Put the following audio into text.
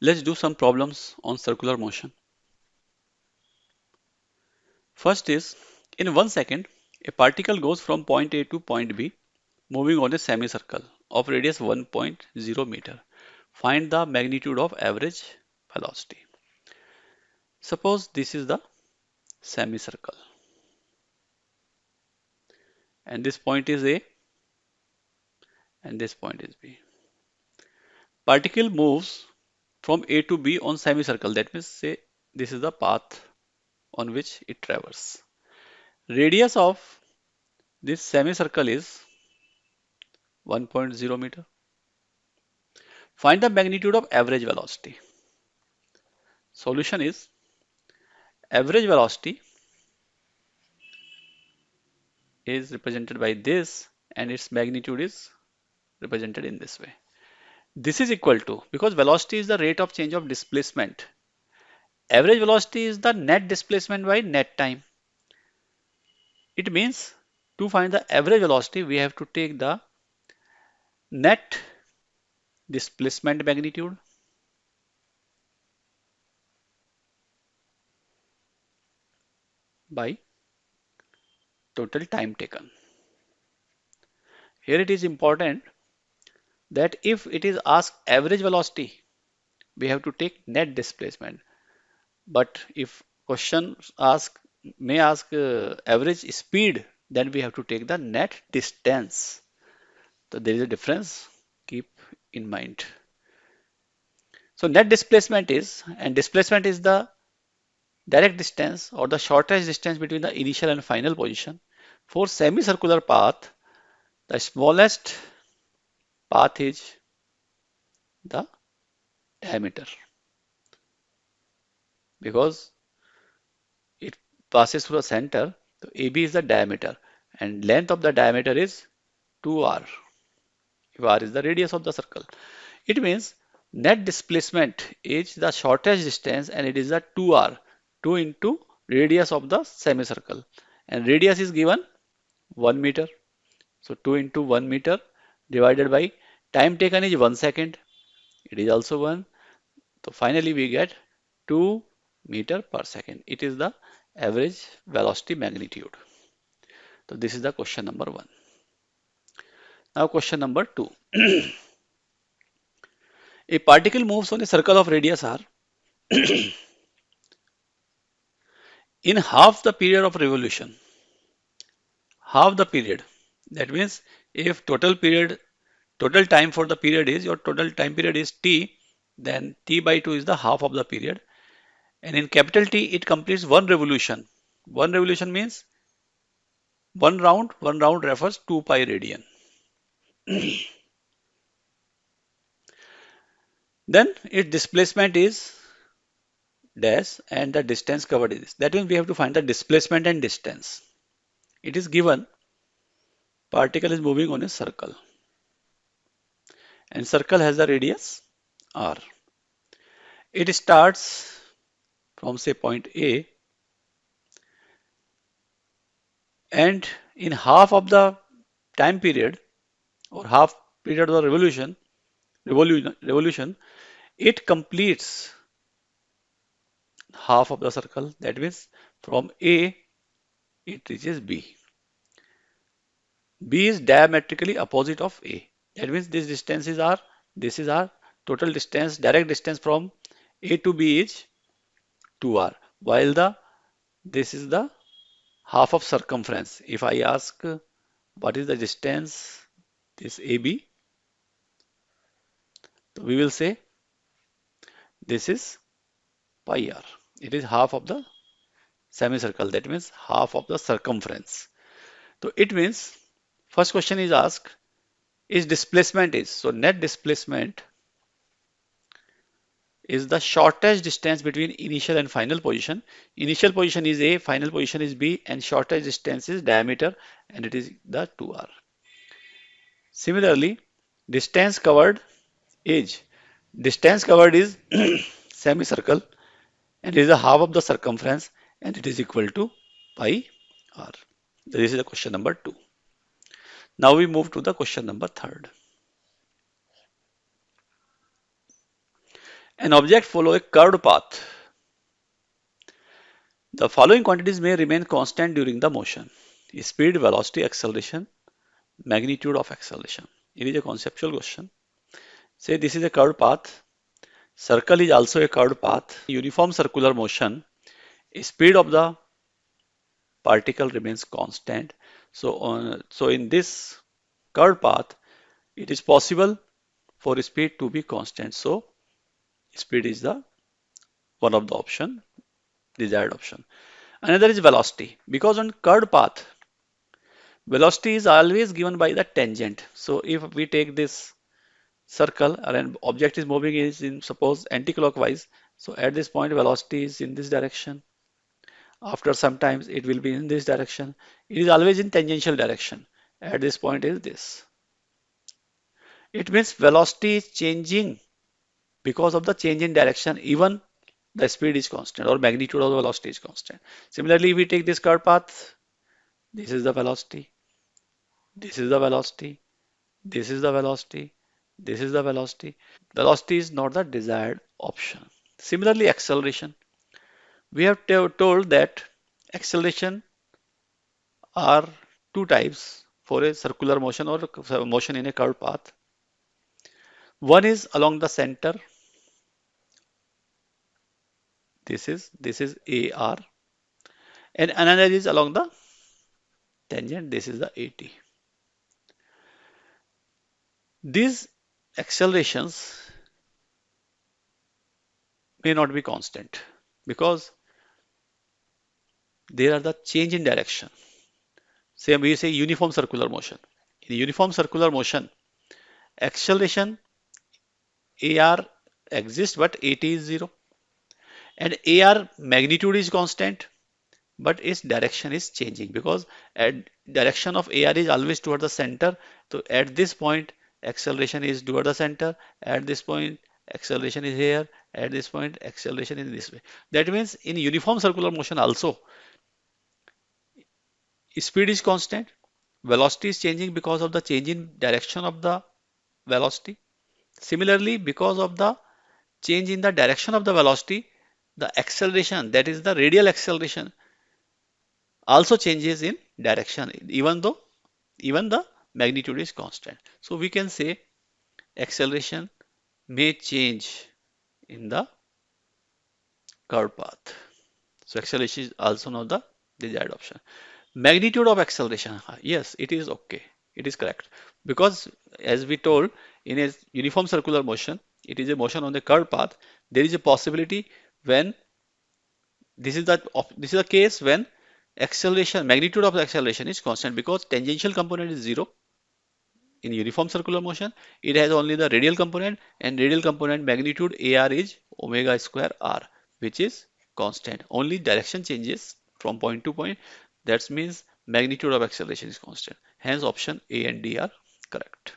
Let's do some problems on circular motion. First is, in 1 second, a particle goes from point A to point B, moving on a semicircle of radius 1.0 meter. Find the magnitude of average velocity. Suppose this is the semicircle and this point is A and this point is B. Particle moves from A to B on semicircle. That means say this is the path on which it traverses. Radius of this semicircle is 1.0 meter. Find the magnitude of average velocity. Solution is average velocity is represented by this and its magnitude is represented in this way. This is equal to, because velocity is the rate of change of displacement. Average velocity is the net displacement by net time. It means to find the average velocity, we have to take the net displacement magnitude by total time taken. Here it is important that if it is asked average velocity, we have to take net displacement. But if question may ask average speed, then we have to take the net distance. So there is a difference. Keep in mind. So net displacement is, and displacement is the direct distance or the shortest distance between the initial and final position. For semicircular path, the smallest path is the diameter because it passes through the center. So AB is the diameter and length of the diameter is 2r. If r is the radius of the circle. It means net displacement is the shortest distance and it is the 2r, 2 into radius of the semicircle. And radius is given 1 meter. So 2 into 1 meter divided by time taken is 1 second. It is also 1. So finally we get 2 meter per second. It is the average velocity magnitude. So this is the question number 1. Now question number 2. A particle moves on a circle of radius r in half the period of revolution. Half the period. That means if total time for the period is, your total time period is t, then t by 2 is the half of the period. And in capital T, it completes one revolution. One revolution means one round. One round refers 2 pi radian. Then its displacement is dash and the distance covered is this. That means we have to find the displacement and distance. It is given particle is moving on a circle and circle has the radius r. It starts from say point A and in half of the time period or half period of the revolution, it completes half of the circle. That means from A it reaches B. B is diametrically opposite of A. That means this distance is R. This is R. Total distance, direct distance from A to B is 2R. While this is the half of circumference. If I ask what is the distance, this AB, so we will say this is pi R. It is half of the semicircle. That means half of the circumference. So it means first question is asked is displacement is. So net displacement is the shortest distance between initial and final position. Initial position is A, final position is B, and shortest distance is diameter, and it is the 2r. Similarly, distance covered is semicircle and it is a half of the circumference and it is equal to pi r. This is the question number 2. Now we move to the question number 3. An object follow a curved path. The following quantities may remain constant during the motion: speed, velocity, acceleration, magnitude of acceleration. It is a conceptual question. Say this is a curved path. Circle is also a curved path. Uniform circular motion. Speed of the particle remains constant. So in this curved path, it is possible for speed to be constant. So speed is the one of the option, desired option. Another is velocity. Because on curved path, velocity is always given by the tangent. So if we take this circle and an object is moving is in suppose anti-clockwise, so at this point velocity is in this direction. After sometimes it will be in this direction. It is always in tangential direction. At this point is this. It means velocity is changing because of the change in direction, even the speed is constant or magnitude of the velocity is constant. Similarly, if we take this curved path, this is the velocity, this is the velocity, this is the velocity, this is the velocity. Velocity is not the desired option. Similarly, acceleration. We have told that acceleration are two types for a circular motion or motion in a curved path. One is along the center. This is AR, and another is along the tangent. This is the AT. These accelerations may not be constant because there are the change in direction. Say we say uniform circular motion. In uniform circular motion, acceleration AR exists but AT is zero, and AR magnitude is constant but its direction is changing because at direction of AR is always toward the center. So at this point acceleration is toward the center. At this point acceleration is here. At this point acceleration is this way. That means in uniform circular motion also speed is constant, velocity is changing because of the change in direction of the velocity. Similarly, because of the change in the direction of the velocity, the acceleration, that is the radial acceleration, also changes in direction, even the magnitude is constant. So we can say acceleration may change in the curved path. So acceleration is also not the desired option. Magnitude of acceleration, yes, it is okay. It is correct. Because as we told, in a uniform circular motion, it is a motion on the curved path. There is a possibility when this is the case when acceleration, magnitude of the acceleration is constant because tangential component is zero. In uniform circular motion, it has only the radial component, and radial component magnitude AR is omega square R, which is constant. Only direction changes from point to point. That means magnitude of acceleration is constant. Hence option A and D are correct.